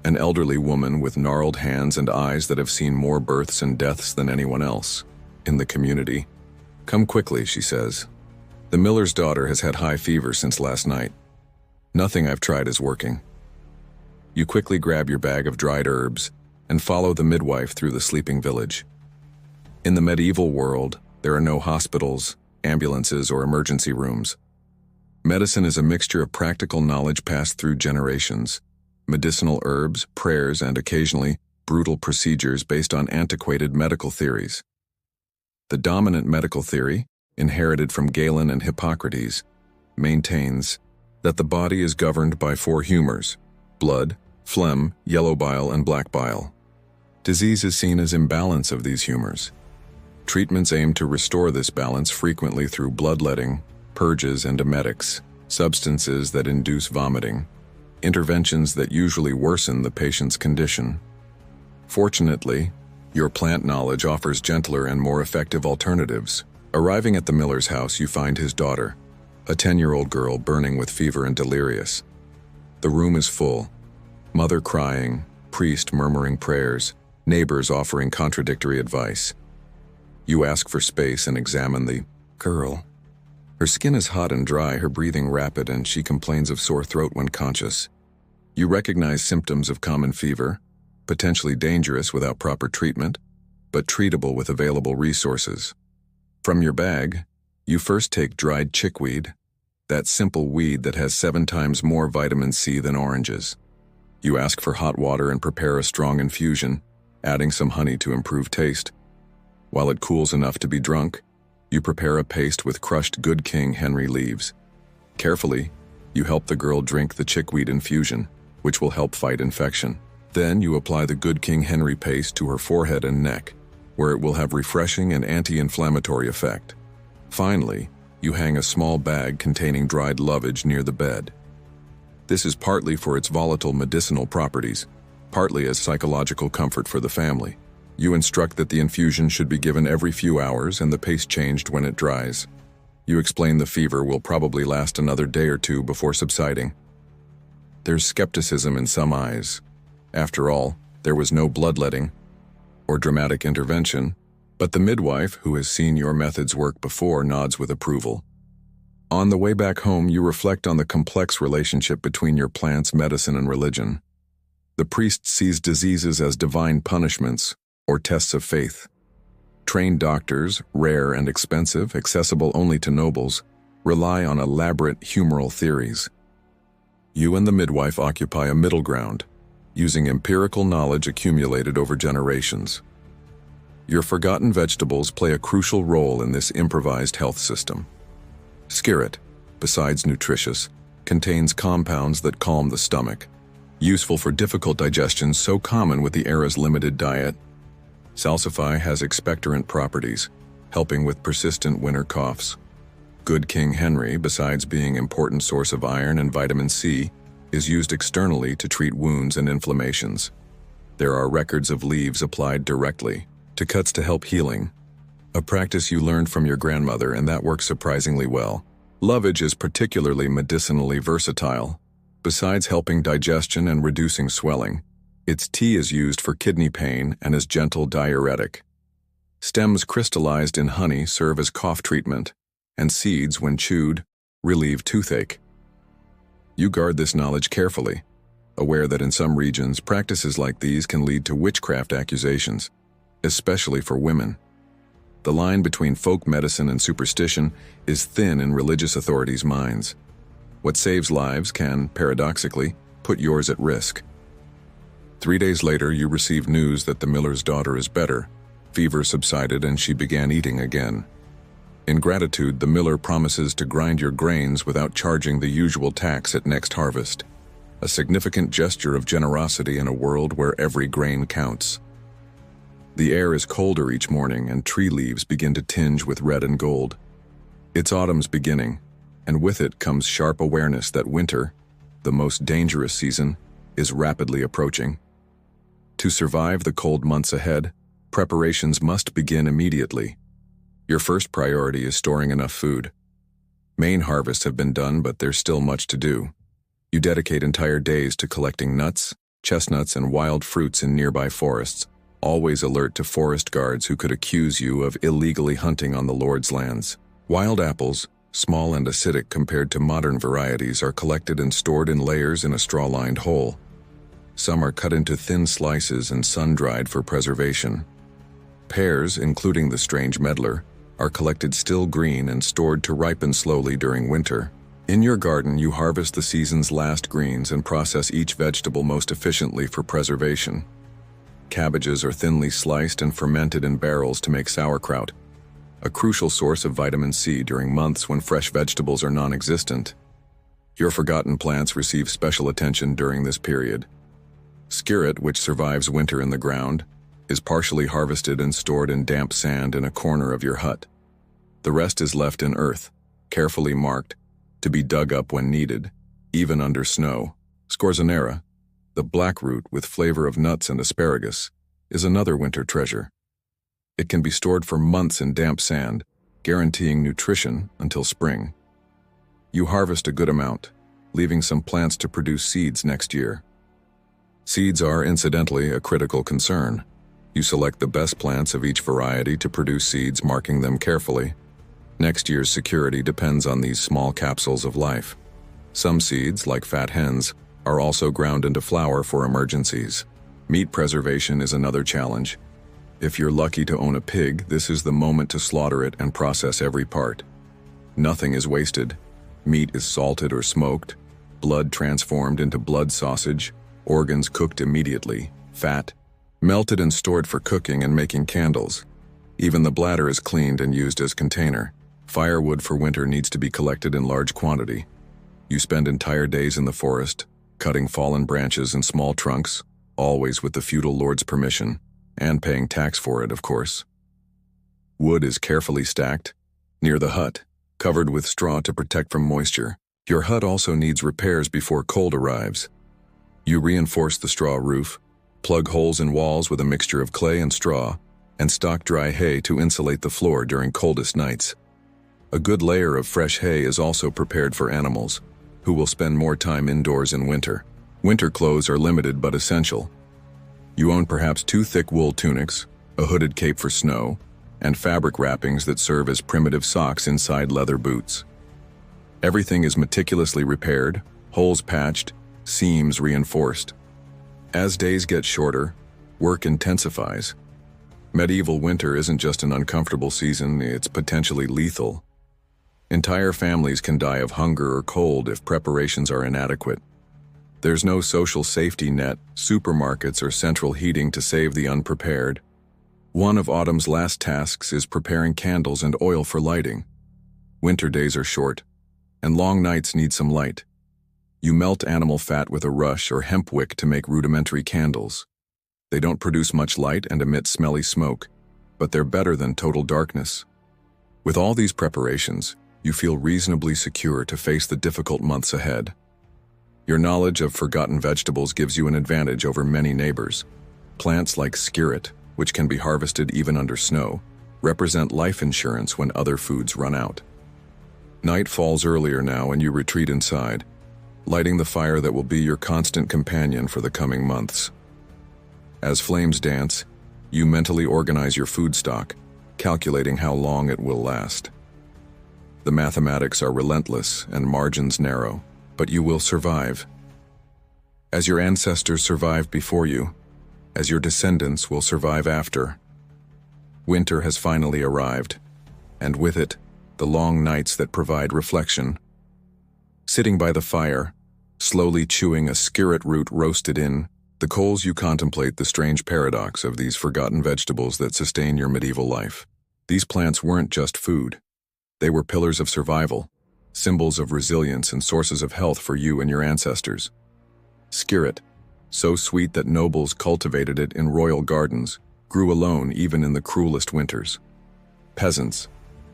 an elderly woman with gnarled hands and eyes that have seen more births and deaths than anyone else in the community. "Come quickly," she says. "The miller's daughter has had high fever since last night. Nothing I've tried is working." You quickly grab your bag of dried herbs and follow the midwife through the sleeping village. In the medieval world, there are no hospitals, ambulances, or emergency rooms. Medicine is a mixture of practical knowledge passed through generations, medicinal herbs, prayers, and occasionally brutal procedures based on antiquated medical theories. The dominant medical theory, inherited from Galen and Hippocrates, maintains that the body is governed by four humors: blood, phlegm, yellow bile, and black bile. Disease is seen as imbalance of these humors. Treatments aim to restore this balance frequently through bloodletting, purges, and emetics, substances that induce vomiting, interventions that usually worsen the patient's condition. Fortunately, your plant knowledge offers gentler and more effective alternatives. Arriving at the miller's house, you find his daughter, a 10-year-old girl burning with fever and delirious. The room is full, mother crying, priest murmuring prayers, neighbors offering contradictory advice. You ask for space and examine the girl. Her skin is hot and dry, her breathing rapid, and she complains of sore throat when conscious. You recognize symptoms of common fever, potentially dangerous without proper treatment, but treatable with available resources. From your bag, you first take dried chickweed, that simple weed that has 7 times more vitamin C than oranges. You ask for hot water and prepare a strong infusion, adding some honey to improve taste. While it cools enough to be drunk, you prepare a paste with crushed Good King Henry leaves. Carefully, you help the girl drink the chickweed infusion, which will help fight infection. Then you apply the Good King Henry paste to her forehead and neck, where it will have refreshing and anti-inflammatory effect. Finally, you hang a small bag containing dried lovage near the bed. This is partly for its volatile medicinal properties, partly as psychological comfort for the family. You instruct that the infusion should be given every few hours and the paste changed when it dries. You explain the fever will probably last another day or two before subsiding. There's skepticism in some eyes. After all, there was no bloodletting or dramatic intervention, but the midwife, who has seen your methods work before, nods with approval. On the way back home, you reflect on the complex relationship between your plants, medicine, and religion. The priest sees diseases as divine punishments or tests of faith. Trained doctors, rare and expensive, accessible only to nobles, rely on elaborate humoral theories. You and the midwife occupy a middle ground, using empirical knowledge accumulated over generations. Your forgotten vegetables play a crucial role in this improvised health system. Skirret, besides nutritious, contains compounds that calm the stomach, useful for difficult digestion so common with the era's limited diet. Salsify has expectorant properties, helping with persistent winter coughs. Good King Henry, besides being an important source of iron and vitamin C, is used externally to treat wounds and inflammations. There are records of leaves applied directly to cuts to help healing, a practice you learned from your grandmother, and that works surprisingly well. Lovage is particularly medicinally versatile. Besides helping digestion and reducing swelling, its tea is used for kidney pain and as gentle diuretic. Stems crystallized in honey serve as cough treatment, and seeds, when chewed, relieve toothache. You guard this knowledge carefully, aware that in some regions, practices like these can lead to witchcraft accusations, especially for women. The line between folk medicine and superstition is thin in religious authorities' minds. What saves lives can, paradoxically, put yours at risk. 3 days later, you receive news that the miller's daughter is better. Fever subsided and she began eating again. In gratitude, the miller promises to grind your grains without charging the usual tax at next harvest, a significant gesture of generosity in a world where every grain counts. The air is colder each morning and tree leaves begin to tinge with red and gold. It's autumn's beginning, and with it comes sharp awareness that winter, the most dangerous season, is rapidly approaching. To survive the cold months ahead, preparations must begin immediately. Your first priority is storing enough food. Main harvests have been done, but there's still much to do. You dedicate entire days to collecting nuts, chestnuts, and wild fruits in nearby forests, always alert to forest guards who could accuse you of illegally hunting on the Lord's lands. Wild apples, small and acidic compared to modern varieties, are collected and stored in layers in a straw-lined hole. Some are cut into thin slices and sun-dried for preservation. Pears, including the strange medlar, are collected still green and stored to ripen slowly during winter. In your garden, you harvest the season's last greens and process each vegetable most efficiently for preservation. Cabbages are thinly sliced and fermented in barrels to make sauerkraut, a crucial source of vitamin C during months when fresh vegetables are non-existent. Your forgotten plants receive special attention during this period. Skirret, which survives winter in the ground, is partially harvested and stored in damp sand in a corner of your hut. The rest is left in earth, carefully marked, to be dug up when needed, even under snow. Scorzonera, the black root with flavor of nuts and asparagus, is another winter treasure. It can be stored for months in damp sand, guaranteeing nutrition until spring. You harvest a good amount, leaving some plants to produce seeds next year. Seeds are, incidentally, a critical concern. You select the best plants of each variety to produce seeds, marking them carefully. Next year's security depends on these small capsules of life. Some seeds, like fat hens, are also ground into flour for emergencies. Meat preservation is another challenge. If you're lucky to own a pig, this is the moment to slaughter it and process every part. Nothing is wasted. Meat is salted or smoked, blood transformed into blood sausage, organs cooked immediately, fat melted and stored for cooking and making candles. Even the bladder is cleaned and used as container. Firewood for winter needs to be collected in large quantity. You spend entire days in the forest, cutting fallen branches and small trunks, always with the feudal lord's permission, and paying tax for it, of course. Wood is carefully stacked near the hut, covered with straw to protect from moisture. Your hut also needs repairs before cold arrives. You reinforce the straw roof, plug holes in walls with a mixture of clay and straw, and stock dry hay to insulate the floor during coldest nights. A good layer of fresh hay is also prepared for animals, who will spend more time indoors in winter. Winter clothes are limited but essential. You own perhaps 2 thick wool tunics, a hooded cape for snow, and fabric wrappings that serve as primitive socks inside leather boots. Everything is meticulously repaired, holes patched, seams reinforced. As days get shorter, work intensifies. Medieval winter isn't just an uncomfortable season, it's potentially lethal. Entire families can die of hunger or cold if preparations are inadequate. There's no social safety net, supermarkets, or central heating to save the unprepared. One of autumn's last tasks is preparing candles and oil for lighting. Winter days are short, and long nights need some light. You melt animal fat with a rush or hemp wick to make rudimentary candles. They don't produce much light and emit smelly smoke, but they're better than total darkness. With all these preparations, you feel reasonably secure to face the difficult months ahead. Your knowledge of forgotten vegetables gives you an advantage over many neighbors. Plants like skirret, which can be harvested even under snow, represent life insurance when other foods run out. Night falls earlier now and you retreat inside, lighting the fire that will be your constant companion for the coming months. As flames dance, you mentally organize your food stock, calculating how long it will last. The mathematics are relentless and margins narrow, but you will survive. As your ancestors survived before you, as your descendants will survive after. Winter has finally arrived, and with it, the long nights that provide reflection. Sitting by the fire, slowly chewing a skirret root roasted in the coals, you contemplate the strange paradox of these forgotten vegetables that sustain your medieval life. These plants weren't just food. They were pillars of survival, symbols of resilience and sources of health for you and your ancestors. Skirret, so sweet that nobles cultivated it in royal gardens, grew alone even in the cruelest winters. Peasants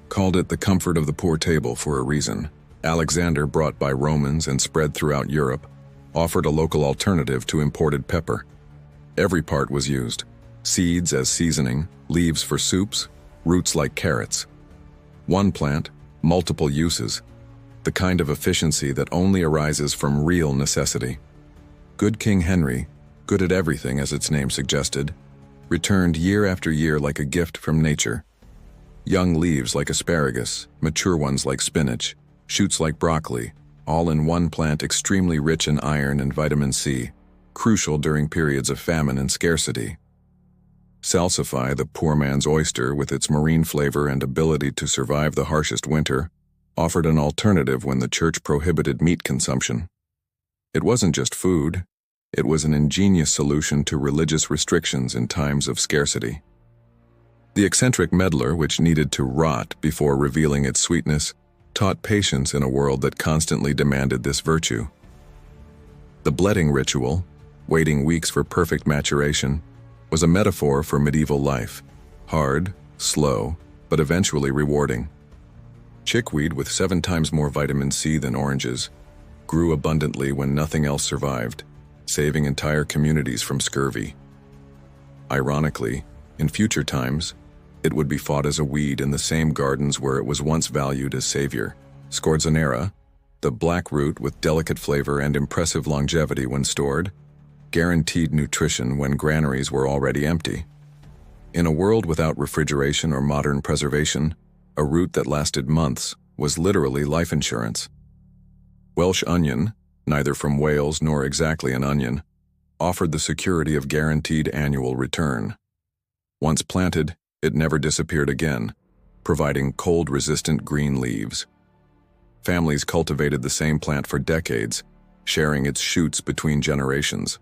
called it the comfort of the poor table for a reason. Alexander, brought by Romans and spread throughout Europe, offered a local alternative to imported pepper. Every part was used: seeds as seasoning, leaves for soups, roots like carrots. One plant, multiple uses, the kind of efficiency that only arises from real necessity. Good King Henry, good at everything as its name suggested, returned year after year like a gift from nature. Young leaves like asparagus, mature ones like spinach, shoots like broccoli, all in one plant extremely rich in iron and vitamin C, crucial during periods of famine and scarcity. Salsify, the poor man's oyster with its marine flavor and ability to survive the harshest winter, offered an alternative when the church prohibited meat consumption. It wasn't just food, it was an ingenious solution to religious restrictions in times of scarcity. The eccentric medlar, which needed to rot before revealing its sweetness, taught patience in a world that constantly demanded this virtue. The bledding ritual, waiting weeks for perfect maturation, was a metaphor for medieval life, hard, slow, but eventually rewarding. Chickweed, with 7 times more vitamin C than oranges, grew abundantly when nothing else survived, saving entire communities from scurvy. Ironically, in future times, it would be fought as a weed in the same gardens where it was once valued as savior. Scorzonera, the black root with delicate flavor and impressive longevity when stored, guaranteed nutrition when granaries were already empty. In a world without refrigeration or modern preservation, a root that lasted months was literally life insurance. Welsh onion, neither from Wales nor exactly an onion, offered the security of guaranteed annual return. Once planted, it never disappeared again, providing cold-resistant green leaves. Families cultivated the same plant for decades, sharing its shoots between generations.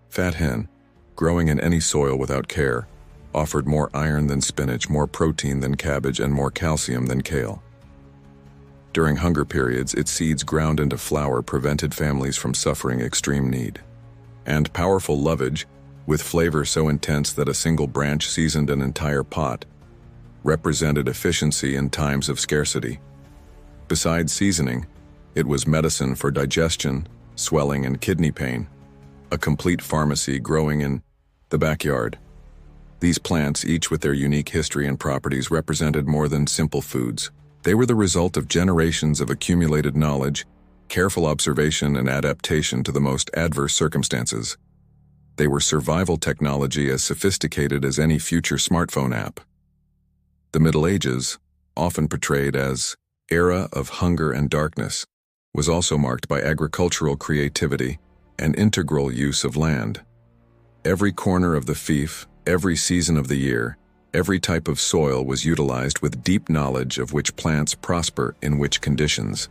Fat hen, growing in any soil without care, offered more iron than spinach, more protein than cabbage, and more calcium than kale. During hunger periods, its seeds ground into flour prevented families from suffering extreme need. And powerful lovage, with flavor so intense that a single branch seasoned an entire pot, represented efficiency in times of scarcity. Besides seasoning, it was medicine for digestion, swelling, and kidney pain, a complete pharmacy growing in the backyard. These plants, each with their unique history and properties, represented more than simple foods. They were the result of generations of accumulated knowledge, careful observation, and adaptation to the most adverse circumstances. They were survival technology as sophisticated as any future smartphone app. The Middle Ages, often portrayed as era of hunger and darkness, was also marked by agricultural creativity and integral use of land. Every corner of the fief, every season of the year, every type of soil was utilized with deep knowledge of which plants prosper in which conditions.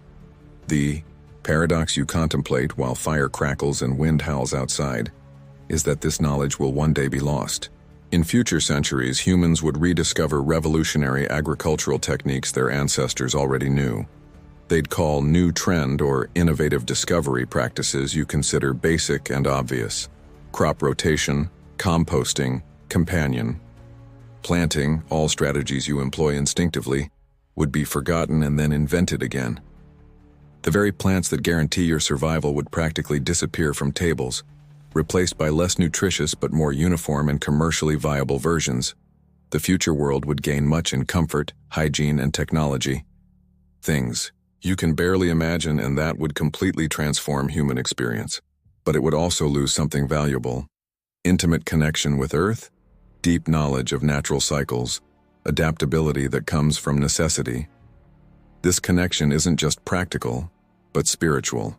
The paradox you contemplate while fire crackles and wind howls outside is that this knowledge will one day be lost. In future centuries, humans would rediscover revolutionary agricultural techniques their ancestors already knew. They'd call new trend or innovative discovery practices you consider basic and obvious: crop rotation, composting, companion. Planting, all strategies you employ instinctively, would be forgotten and then invented again. The very plants that guarantee your survival would practically disappear from tables, replaced by less nutritious but more uniform and commercially viable versions. The future world would gain much in comfort, hygiene, and technology. Things you can barely imagine, and that would completely transform human experience. But it would also lose something valuable: intimate connection with Earth, deep knowledge of natural cycles, adaptability that comes from necessity. This connection isn't just practical, but spiritual.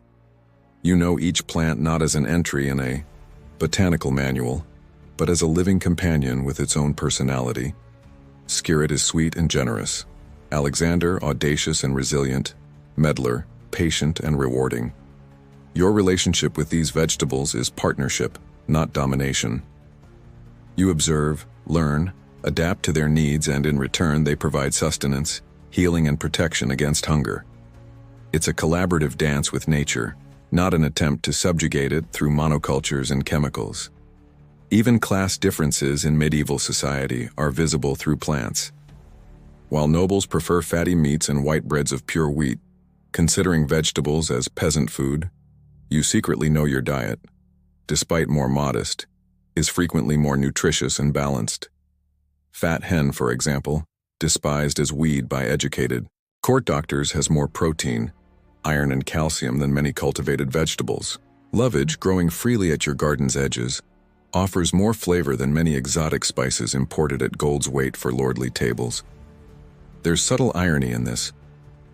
You know each plant not as an entry in a botanical manual, but as a living companion with its own personality. Skirret is sweet and generous. Alexander, audacious and resilient. Medlar, patient and rewarding. Your relationship with these vegetables is partnership, not domination. You observe, learn, adapt to their needs, and in return they provide sustenance, healing, and protection against hunger. It's a collaborative dance with nature, not an attempt to subjugate it through monocultures and chemicals. Even class differences in medieval society are visible through plants. While nobles prefer fatty meats and white breads of pure wheat, considering vegetables as peasant food, you secretly know your diet, despite more modest, is frequently more nutritious and balanced. Fat hen, for example, despised as weed by educated court doctors, has more protein, iron and calcium than many cultivated vegetables. Lovage, growing freely at your garden's edges, offers more flavor than many exotic spices imported at gold's weight for lordly tables. There's subtle irony in this.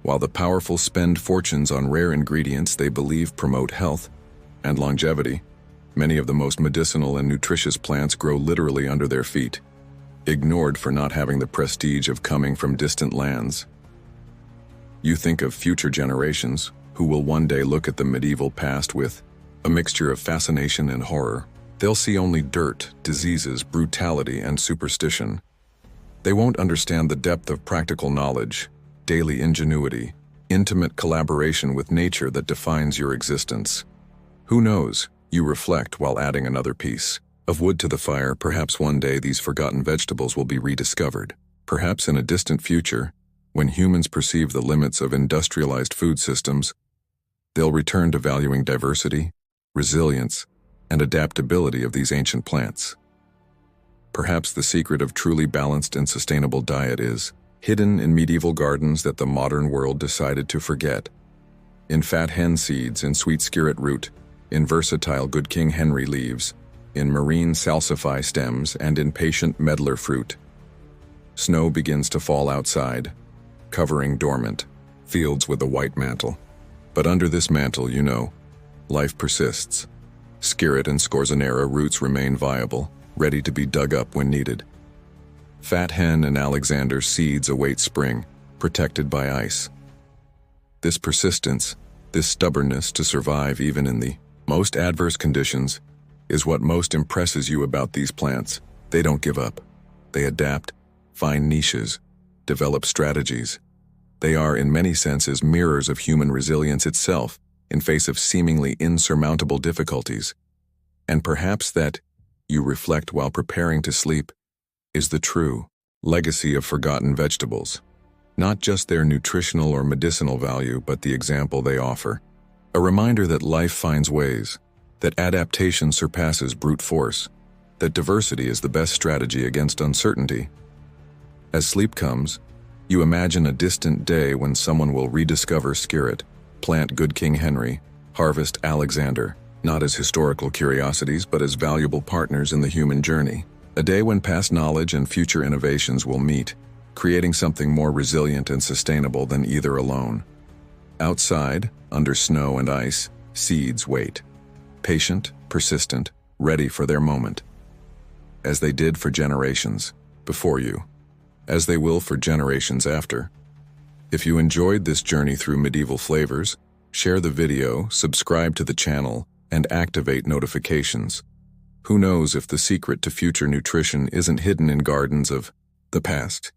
While the powerful spend fortunes on rare ingredients they believe promote health and longevity, many of the most medicinal and nutritious plants grow literally under their feet, ignored for not having the prestige of coming from distant lands. You think of future generations who will one day look at the medieval past with a mixture of fascination and horror. They'll see only dirt, diseases, brutality, and superstition. They won't understand the depth of practical knowledge, daily ingenuity, intimate collaboration with nature that defines your existence. Who knows, you reflect while adding another piece of wood to the fire. Perhaps one day these forgotten vegetables will be rediscovered. Perhaps in a distant future, when humans perceive the limits of industrialized food systems, they'll return to valuing diversity, resilience, and adaptability of these ancient plants. Perhaps the secret of truly balanced and sustainable diet is hidden in medieval gardens that the modern world decided to forget. In fat hen seeds, in sweet skirret root, in versatile good King Henry leaves, in marine salsify stems, and in patient medlar fruit. Snow begins to fall outside, covering dormant fields with a white mantle. But under this mantle, you know, life persists. Skirret and scorzonera roots remain viable, ready to be dug up when needed. Fat hen and Alexander seeds await spring, protected by ice. This persistence, this stubbornness to survive even in the most adverse conditions, is what most impresses you about these plants. They don't give up. They adapt, find niches, develop strategies. They are, in many senses, mirrors of human resilience itself in face of seemingly insurmountable difficulties. And perhaps that, you reflect while preparing to sleep, is the true legacy of forgotten vegetables. Not just their nutritional or medicinal value, but the example they offer. A reminder that life finds ways, that adaptation surpasses brute force, that diversity is the best strategy against uncertainty. As sleep comes, you imagine a distant day when someone will rediscover skirret, plant good King Henry, harvest Alexander, not as historical curiosities but as valuable partners in the human journey. A day when past knowledge and future innovations will meet, creating something more resilient and sustainable than either alone. Outside, under snow and ice, seeds wait. Patient, persistent, ready for their moment. As they did for generations before you, as they will for generations after. If you enjoyed this journey through medieval flavors, share the video, subscribe to the channel, and activate notifications. Who knows if the secret to future nutrition isn't hidden in gardens of the past?